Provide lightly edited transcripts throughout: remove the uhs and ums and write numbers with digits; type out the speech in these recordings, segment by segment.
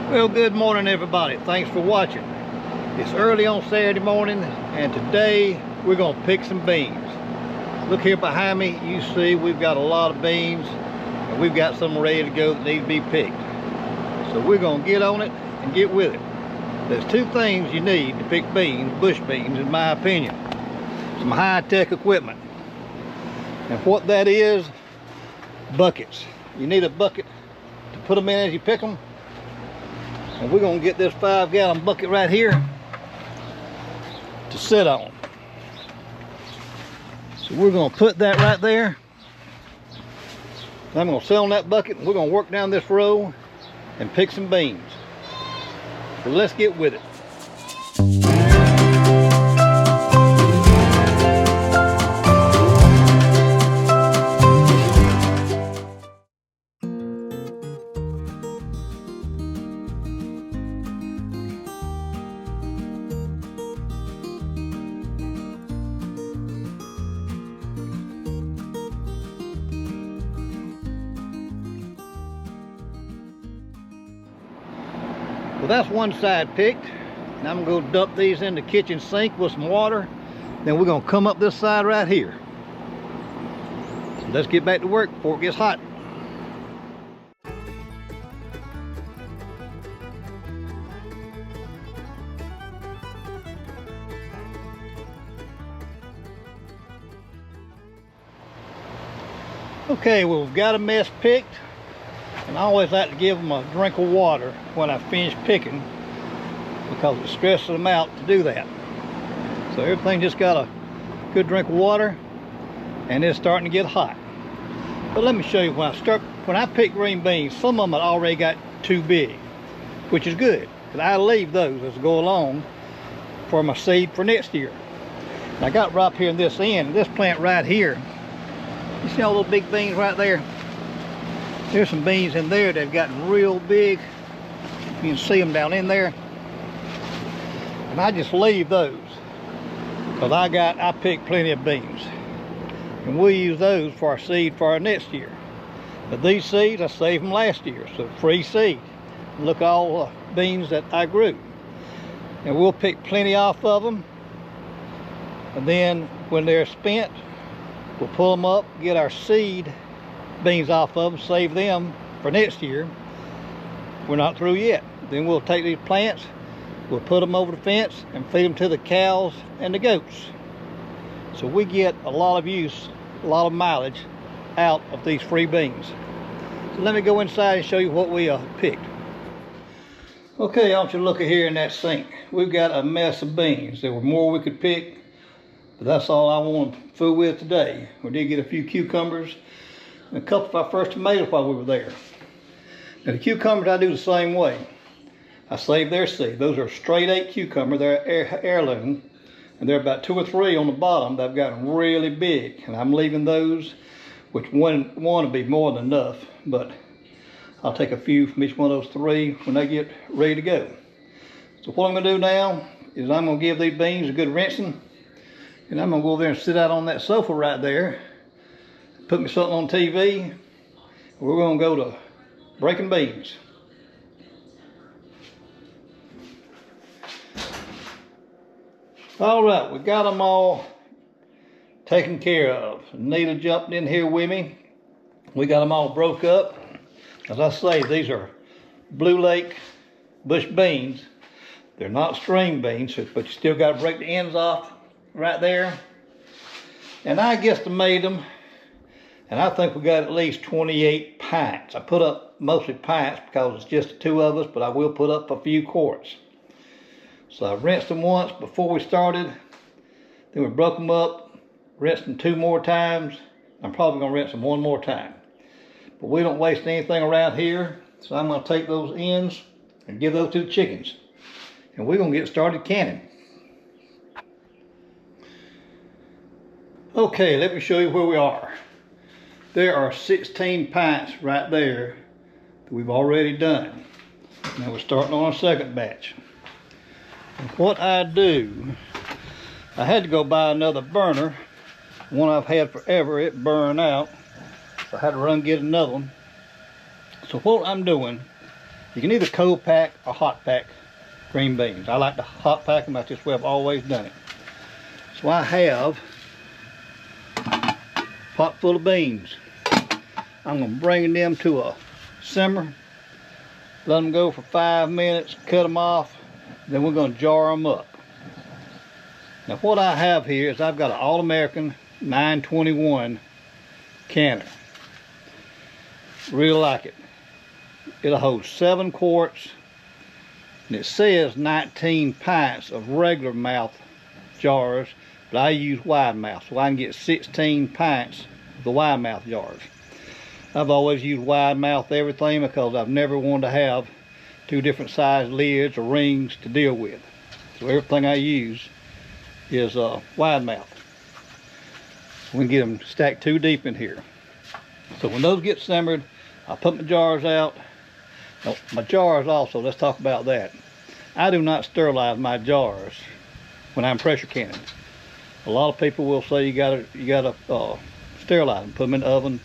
Well, good morning everybody. Thanks for watching. It's early on Saturday morning and today we're going to pick some beans. Look here behind me, you see we've got a lot of beans and we've got some ready to go that need to be picked. So we're going to get on it and get with it. There's two things you need to pick beans, bush beans in my opinion. Some high-tech equipment. And what that is, buckets. You need a bucket to put them in as you pick them. And we're going to get this 5-gallon bucket right here to sit on. So we're going to put that right there. I'm going to sit on that bucket and we're going to work down this row and pick some beans. So let's get with it. Well, that's one side picked, and I'm going to dump these in the kitchen sink with some water. Then we're going to come up this side right here. So let's get back to work before it gets hot. Okay, well, we've got a mess picked. And I always like to give them a drink of water when I finish picking because it stresses them out to do that. So everything just got a good drink of water and it's starting to get hot. But let me show you, when I pick green beans, some of them already got too big, which is good because I leave those as I go along for my seed for next year. And I got right up here in this end, this plant right here. You see all those big beans right there? There's some beans in there that have gotten real big. You can see them down in there. And I just leave those because I picked plenty of beans. And we'll use those for our seed for our next year. But these seeds, I saved them last year, so free seed. And look at all the beans that I grew. And we'll pick plenty off of them. And then when they're spent, we'll pull them up, get our seed beans off of them, save them for next year. We're not through yet. Then we'll take these plants, we'll put them over the fence and feed them to the cows and the goats. So we get a lot of use, a lot of mileage out of these free beans. So let me go inside and show you what we picked. Okay, I want you to look at here in that sink. We've got a mess of beans. There were more we could pick, but that's all I want to fool with today. We did get a few cucumbers and a couple of our first tomatoes while we were there. Now the cucumbers I do the same way. I save their seed. Those are straight 8 cucumber. They're heirloom. And there are about 2 or 3 on the bottom that have gotten really big. And I'm leaving those, which one will be more than enough. But I'll take a few from each one of those 3 when they get ready to go. So what I'm going to do now is I'm going to give these beans a good rinsing. And I'm going to go over there and sit out on that sofa right there. Put me something on TV. We're going to go to breaking beans. All right, we got them all taken care of. Nita jumped in here with me. We got them all broke up. As I say, these are Blue Lake bush beans. They're not string beans, but you still got to break the ends off right there. And I guesstimate them. And I think we got at least 28 pints. I put up mostly pints because it's just the 2 of us, but I will put up a few quarts. So I rinsed them once before we started. Then we broke them up, rinsed them 2 more times. I'm probably going to rinse them 1 more time. But we don't waste anything around here. So I'm going to take those ends and give those to the chickens. And we're going to get started canning. Okay, let me show you where we are. There are 16 pints right there that we've already done. Now we're starting on our second batch. And what I do, I had to go buy another burner. One I've had forever, it burned out. So I had to run get another one. So what I'm doing You can either cold pack or hot pack green beans. I like to hot pack them. That's just the way I've always done it. So I have a pot full of beans. I'm going to bring them to a simmer, let them go for 5 minutes, cut them off, then we're going to jar them up. Now what I have here is I've got an All-American 921 canner. Really like it. It'll hold 7 quarts, and it says 19 pints of regular mouth jars, but I use wide mouth, so I can get 16 pints of the wide mouth jars. I've always used wide mouth everything because I've never wanted to have 2 different size lids or rings to deal with. So everything I use is wide mouth. We can get them stacked 2 deep in here. So when those get simmered, I put my jars out. Oh, my jars also, let's talk about that. I do not sterilize my jars when I'm pressure canning. A lot of people will say you gotta sterilize them, put them in the oven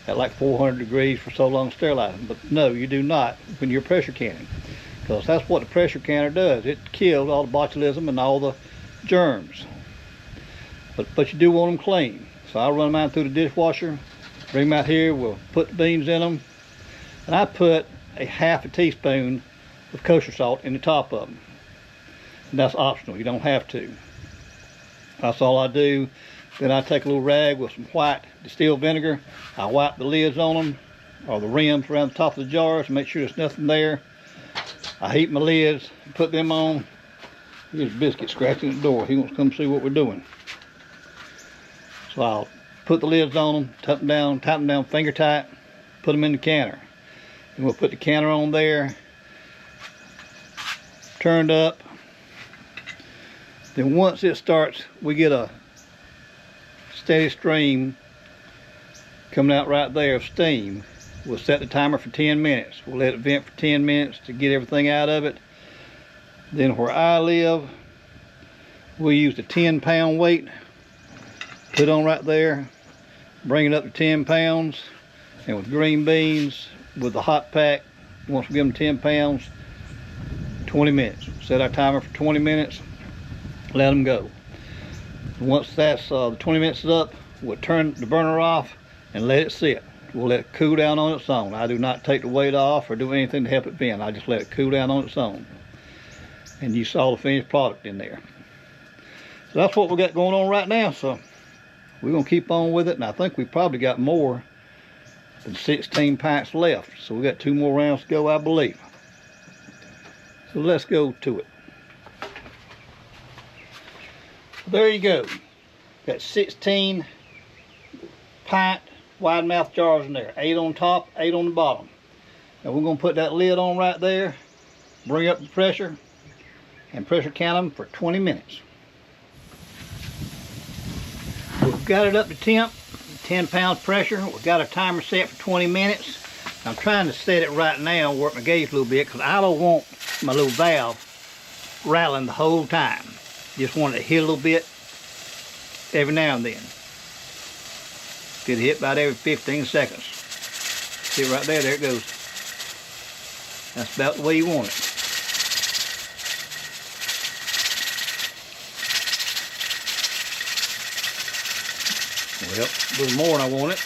at like 400 degrees for so long, sterilize them. But no, you do not when you're pressure canning, because that's what the pressure canner does. It kills all the botulism and all the germs. But you do want them clean. So I run mine through the dishwasher, bring them out here, we'll put the beans in them, and I put a half a teaspoon of kosher salt in the top of them. And that's optional, you don't have to. That's all I do. Then I take a little rag with some white distilled vinegar. I wipe the lids on them, or the rims around the top of the jars, to make sure there's nothing there. I heat my lids, put them on. Here's Biscuit scratching at the door. He wants to come see what we're doing. So I'll put the lids on them, tighten them down finger tight, put them in the canner. And we'll put the canner on there, turned up. Then once it starts, we get a steady stream coming out right there of steam. We'll set the timer for 10 minutes. We'll let it vent for 10 minutes to get everything out of it. Then where I live, we use the 10-pound weight, put on right there, bring it up to 10 pounds, and with green beans, with the hot pack, once we give them 10 pounds, 20 minutes. Set our timer for 20 minutes, let them go. Once that's the 20 minutes is up, we'll turn the burner off and let it sit. We'll let it cool down on its own. I do not take the weight off or do anything to help it vent. I just let it cool down on its own. And you saw the finished product in there. So that's what we got going on right now. So we're gonna keep on with it, and I think we probably got more than 16 pints left. So we got 2 more rounds to go, I believe. So let's go to it. There you go. Got 16 pint wide mouth jars in there. 8 on top, 8 on the bottom. Now we're gonna put that lid on right there, bring up the pressure, and pressure count them for 20 minutes. We've got it up to temp, 10 pounds pressure. We've got a timer set for 20 minutes. I'm trying to set it right now, work my gauge a little bit, because I don't want my little valve rattling the whole time. Just want it to hit a little bit every now and then. Get hit about every 15 seconds. See it right there, there it goes. That's about the way you want it. Well, a little more than I want it.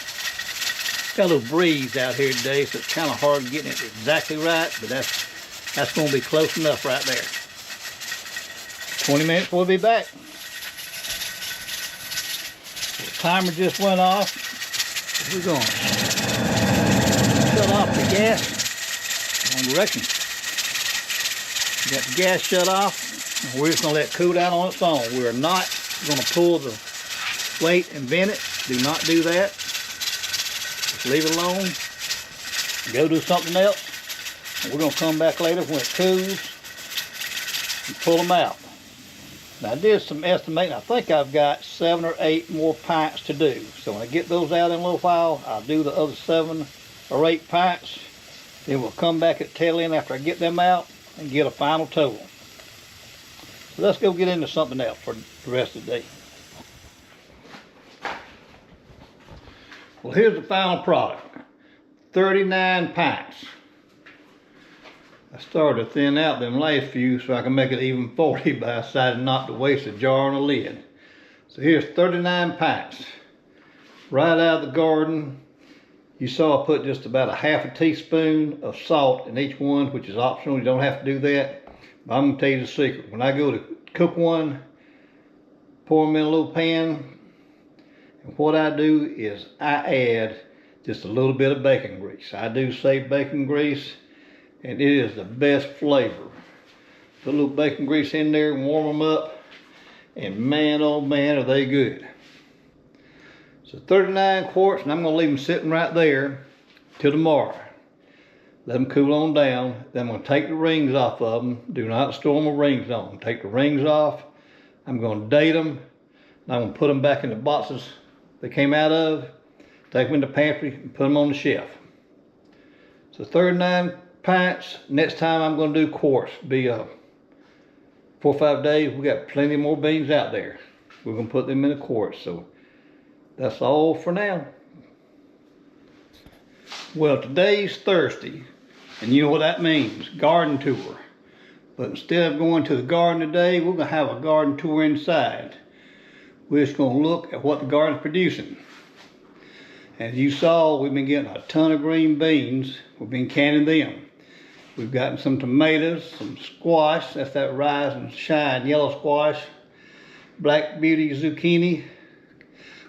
Got a little breeze out here today, so it's kind of hard getting it exactly right, but that's going to be close enough right there. 20 minutes, we'll be back. The timer just went off. We're going to shut off the gas. One direction. Got the gas shut off. And we're just going to let it cool down on its own. We're not going to pull the weight and vent it. Do not do that. Just leave it alone. Go do something else. And we're going to come back later when it cools and pull them out. Now I did some estimating. I think I've got 7 or 8 more pints to do. So when I get those out in a little while, I'll do the other 7 or 8 pints. Then we'll come back at the tail end after I get them out and get a final total. So let's go get into something else for the rest of the day. Well, here's the final product. 39 pints. I started to thin out them last few so I can make it even 40, but I decided not to waste a jar on a lid. So here's 39 pints. Right out of the garden. You saw I put just about a half a teaspoon of salt in each one, which is optional. You don't have to do that. But I'm going to tell you the secret. When I go to cook one, pour them in a little pan. And what I do is I add just a little bit of bacon grease. I do save bacon grease, and it is the best flavor. Put a little bacon grease in there and warm them up, and man, oh man, are they good. So 39 quarts, and I'm going to leave them sitting right there till tomorrow. Let them cool on down. Then I'm going to take the rings off of them. Do not store my rings on them. Take the rings off. I'm going to date them. And I'm going to put them back in the boxes they came out of. Take them in the pantry and put them on the shelf. So 39 pints. Next time I'm going to do quarts. Be 4 or 5 days. We got plenty more beans out there. We're going to put them in the quarts. So that's all for now. Well, today's Thursday, and you know what that means, garden tour. But instead of going to the garden today, we're going to have a garden tour inside. We're just going to look at what the garden's producing. As you saw, we've been getting a ton of green beans. We've been canning them. We've gotten some tomatoes, some squash, that's that rise and shine yellow squash, black beauty zucchini,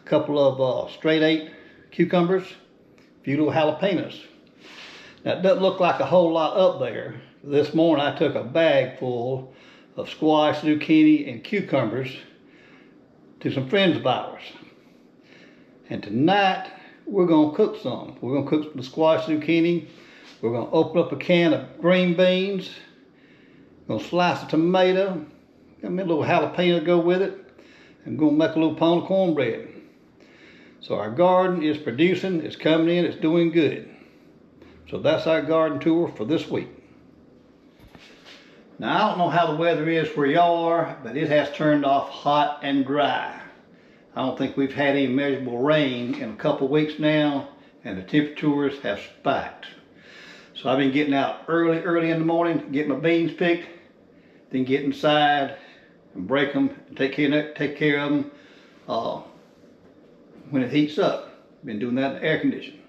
a couple of straight 8 cucumbers, a few little jalapenos. Now it doesn't look like a whole lot up there. This morning I took a bag full of squash, zucchini, and cucumbers to some friends of ours. And tonight we're going to cook some. We're going to cook the squash, zucchini. We're going to open up a can of green beans. We're going to slice a tomato. Got me a little jalapeno to go with it. I'm going to make a little pound of cornbread. So our garden is producing, it's coming in, it's doing good. So that's our garden tour for this week. Now I don't know how the weather is where y'all are, but it has turned off hot and dry. I don't think we've had any measurable rain in a couple weeks now, and the temperatures have spiked. So I've been getting out early in the morning, get my beans picked, then get inside and break them, and take care of them when it heats up. Been doing that in the air conditioning.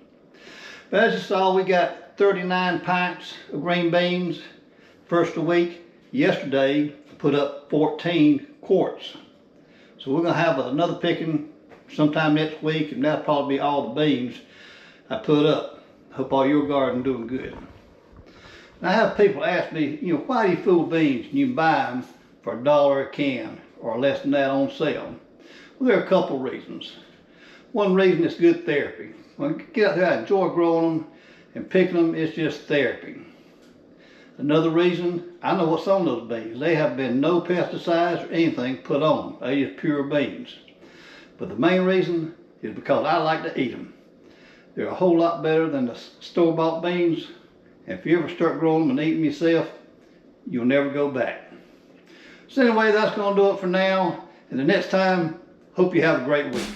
But as you saw, we got 39 pints of green beans first of the week. Yesterday, I put up 14 quarts. So we're gonna have another picking sometime next week, and that'll probably be all the beans I put up. Hope all your garden doing good. Now I have people ask me, you know, why do you fool beans and you buy them for $1 a can or less than that on sale? Well, there are a couple reasons. One reason is good therapy. When I get out there, I enjoy growing them, and picking them is just therapy. Another reason, I know what's on those beans. They have been no pesticides or anything put on. They just pure beans. But the main reason is because I like to eat them. They're a whole lot better than the store-bought beans. And if you ever start growing them and eating them yourself, you'll never go back. So anyway, that's going to do it for now. And the next time, hope you have a great week.